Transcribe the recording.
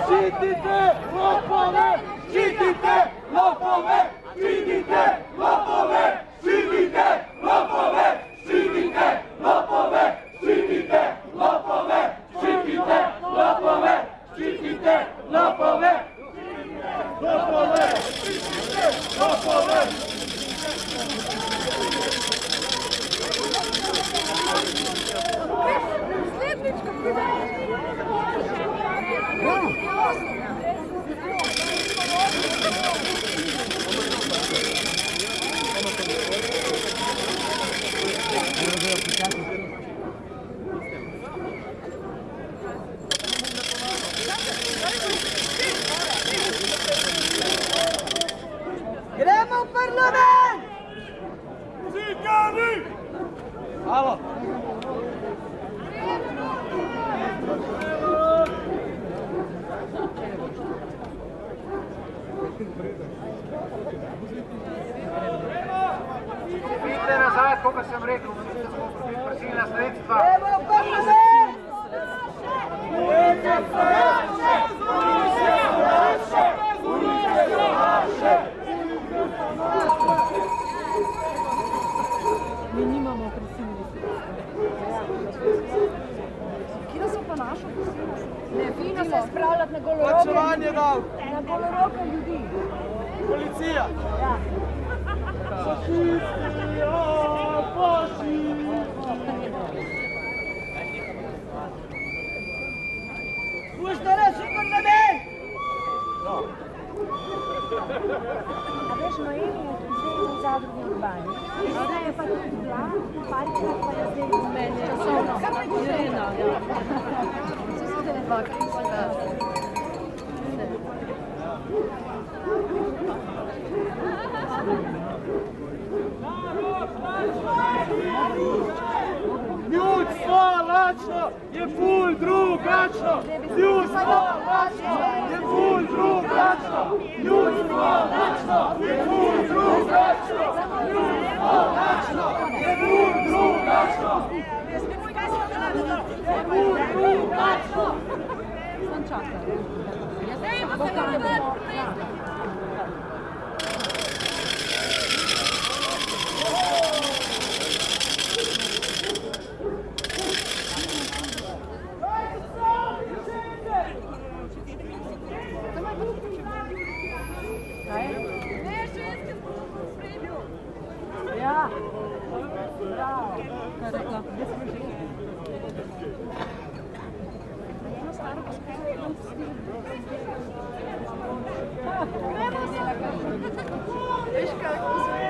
Ščitite lopove! Ščitite lopove! Ščitite lopove! Ščitite lopove! Ščitite lopove! Ščitite lopove! Ščitite lopove! Ščitite lopove! Lopove! Ščitite lopove! Gremo v parlament! Zigani! Halo! Vidite nazaj, koga sem rekel, prisilna sredstva. Gremo v parlament! Mi nimamo prisilnih Kje so pa naša prisilna? Ne, fino se spravljati na goloroke. Plačevanje davk. Na goloroke ljudi. Policija. Ja. Fašisti, fašisti. Pušta reči v parlament! A veš, Noemi je zdaj v zadrugi urbani. Zdaj je pa tudi bila, parika pa je zdaj v meni. Časovno. Irena, ja. Vse so telefaki, da. Ljudstvo lačno je ful drugačno. Ljudstvo lačno je ful drugačno. Ljudstvo lačno je ful drugačno. Ljudstvo lačno je ful drugačno. Je ful drugačno. Sam čakam. Zdaj ima se nekaj Ja. Bravo. Kaj je rekla? Eno staro poskrbljeno. Veš kako se je?